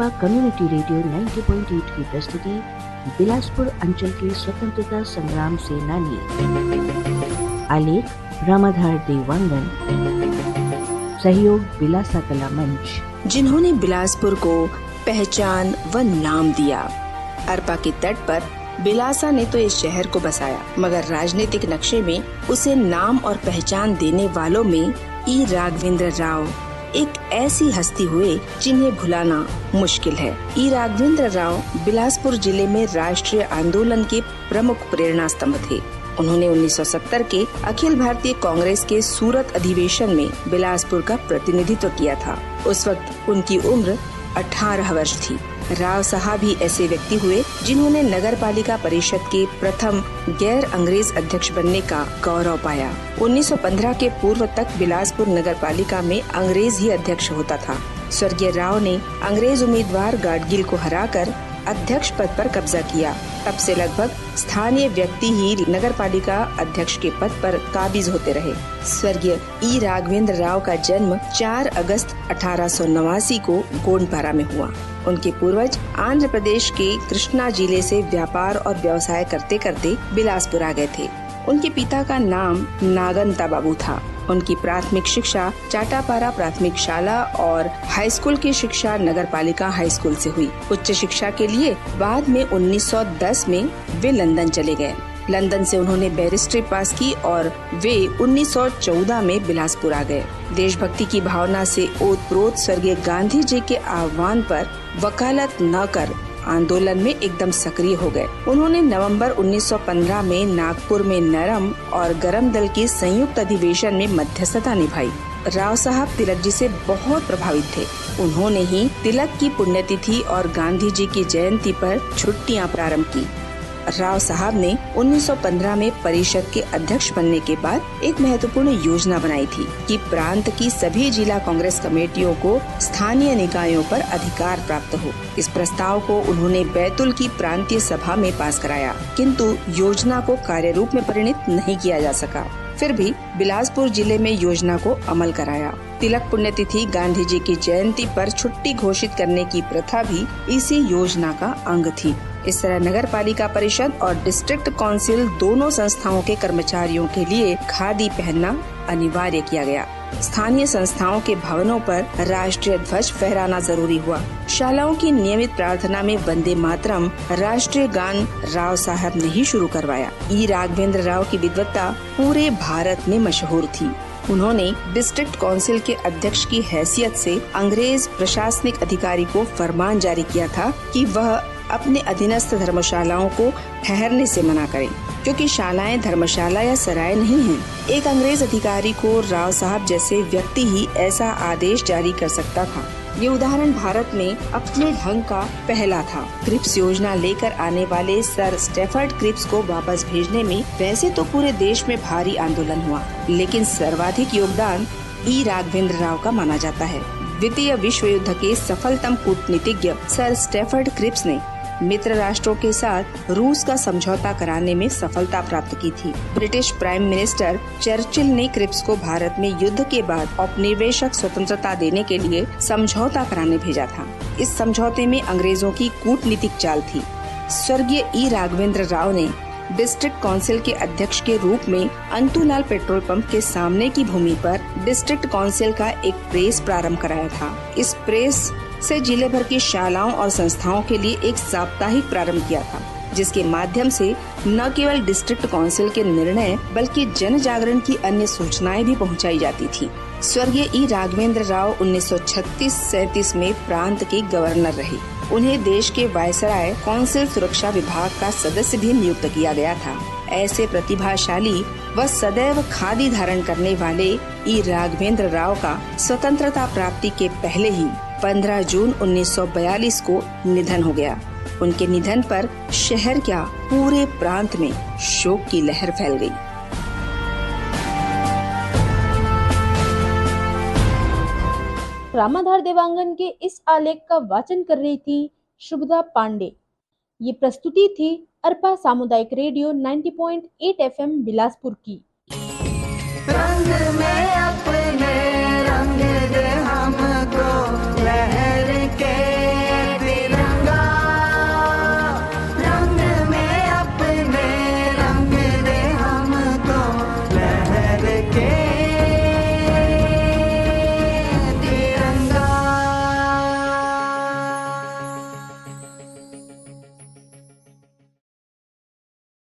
Arpa community radio 90.8 की प्रस्तुति बिलासपुर अंचल के स्वतंत्रता संग्राम सेनानी। आलेख रामाधार देवांगन, सहयोग बिलासा कला मंच, जिन्होंने बिलासपुर को पहचान व नाम दिया। अर्पा के तट पर बिलासा ने तो इस शहर को बसाया, मगर राजनीतिक नक्शे में उसे नाम और पहचान देने वालों में ई राघवेंद्र राव एक ऐसी हस्ती हुए जिन्हें भुलाना मुश्किल है। ई राघवेंद्र राव बिलासपुर जिले में राष्ट्रीय आंदोलन के प्रमुख प्रेरणा स्तंभ थे। उन्होंने 1970 के अखिल भारतीय कांग्रेस के सूरत अधिवेशन में बिलासपुर का प्रतिनिधित्व किया था। उस वक्त उनकी उम्र 18 वर्ष थी। राव साहब ही ऐसे व्यक्ति हुए जिन्होंने नगर पालिका परिषद के प्रथम गैर अंग्रेज अध्यक्ष बनने का गौरव पाया। 1915 के पूर्व तक बिलासपुर नगर पालिका में अंग्रेज ही अध्यक्ष होता था। स्वर्गीय राव ने अंग्रेज उम्मीदवार गाडगिल को हराकर अध्यक्ष पद पर कब्जा किया। तब से लगभग स्थानीय व्यक्ति ही नगर पालिका अध्यक्ष के पद पर काबिज होते रहे। स्वर्गीय ई राघवेंद्र राव का जन्म 4 अगस्त 1889 को गोंडपारा में हुआ। उनके पूर्वज आंध्र प्रदेश के कृष्णा जिले से व्यापार और व्यवसाय करते करते बिलासपुर आ गए थे। उनके पिता का नाम नागंता बाबू था। उनकी प्राथमिक शिक्षा चाटापारा प्राथमिक शाला और हाई स्कूल की शिक्षा नगर पालिका हाई स्कूल से हुई। उच्च शिक्षा के लिए बाद में 1910 में वे लंदन चले गए। लंदन से उन्होंने बैरिस्ट्री पास की और वे 1914 में बिलासपुर आ गए। देशभक्ति की भावना से ओतप्रोत स्वर्गीय गांधी जी के आह्वान पर वकालत न कर आंदोलन में एकदम सक्रिय हो गए। उन्होंने नवंबर 1915 में नागपुर में नरम और गरम दल के संयुक्त अधिवेशन में मध्यस्थता निभाई। राव साहब तिलक जी से बहुत प्रभावित थे। उन्होंने ही तिलक की पुण्यतिथि और गांधी जी की जयंती पर छुट्टियां प्रारंभ की। राव साहब ने 1915 में परिषद के अध्यक्ष बनने के बाद एक महत्वपूर्ण योजना बनाई थी कि प्रांत की सभी जिला कांग्रेस कमेटियों को स्थानीय निकायों पर अधिकार प्राप्त हो। इस प्रस्ताव को उन्होंने बैतुल की प्रांतीय सभा में पास कराया, किंतु योजना को कार्यरूप में परिणत नहीं किया जा सका। फिर भी बिलासपुर जिले में योजना को अमल कराया। तिलक पुण्यतिथि गांधी जी की जयंती पर छुट्टी घोषित करने की प्रथा भी इसी योजना का अंग थी। इस तरह नगर पालिका परिषद और डिस्ट्रिक्ट काउंसिल दोनों संस्थाओं के कर्मचारियों के लिए खादी पहनना अनिवार्य किया गया। स्थानीय संस्थाओं के भवनों पर राष्ट्रीय ध्वज फहराना जरूरी हुआ। शालाओं की नियमित प्रार्थना में वंदे मातरम राष्ट्रीय गान राव साहब ने ही शुरू करवाया। ई राघवेंद्र राव की विद्वत्ता पूरे भारत में मशहूर थी। उन्होंने डिस्ट्रिक्ट काउंसिल के अध्यक्ष की हैसियत से अंग्रेज प्रशासनिक अधिकारी को फरमान जारी किया था कि वह अपने अधीनस्थ धर्मशालाओं को ठहरने से मना करें, क्योंकि शालाएं धर्मशाला या सराय नहीं हैं। एक अंग्रेज अधिकारी को राव साहब जैसे व्यक्ति ही ऐसा आदेश जारी कर सकता था। ये उदाहरण भारत में अपने ढंग का पहला था। क्रिप्स योजना लेकर आने वाले सर स्टेफर्ड क्रिप्स को वापस भेजने में वैसे तो पूरे देश में भारी आंदोलन हुआ, लेकिन सर्वाधिक योगदान ई राघवेंद्र राव का माना जाता है। द्वितीय विश्व युद्ध के सफलतम कूटनीतिज्ञ सर स्टेफर्ड क्रिप्स ने मित्र राष्ट्रों के साथ रूस का समझौता कराने में सफलता प्राप्त की थी। ब्रिटिश प्राइम मिनिस्टर चर्चिल ने क्रिप्स को भारत में युद्ध के बाद औपनिवेशिक स्वतंत्रता देने के लिए समझौता कराने भेजा था। इस समझौते में अंग्रेजों की कूटनीतिक चाल थी। स्वर्गीय ई राघवेंद्र राव ने डिस्ट्रिक्ट काउंसिल के अध्यक्ष के रूप में अंतुलाल पेट्रोल पंप के सामने की भूमि पर डिस्ट्रिक्ट काउंसिल का एक प्रेस प्रारंभ कराया था। इस प्रेस से जिले भर की शालाओं और संस्थाओं के लिए एक साप्ताहिक प्रारंभ किया था, जिसके माध्यम से न केवल डिस्ट्रिक्ट काउंसिल के निर्णय बल्कि जन जागरण की अन्य सूचनाएं भी पहुंचाई जाती थी। स्वर्गीय ई राघवेंद्र राव 1936-37 में प्रांत के गवर्नर रहे। उन्हें देश के वायसराय काउंसिल सुरक्षा विभाग का सदस्य भी नियुक्त किया गया था। ऐसे प्रतिभाशाली व सदैव खादी धारण करने वाले ई राघवेंद्र राव का स्वतंत्रता प्राप्ति के पहले ही 15 जून 1942 को निधन हो गया। उनके निधन पर शहर क्या पूरे प्रांत में शोक की लहर फैल गई। रामाधार देवांगन के इस आलेख का वाचन कर रही थी शुभदा पांडे। ये प्रस्तुति थी अर्पा सामुदायिक रेडियो 90.8 FM बिलासपुर की। रंग में अपने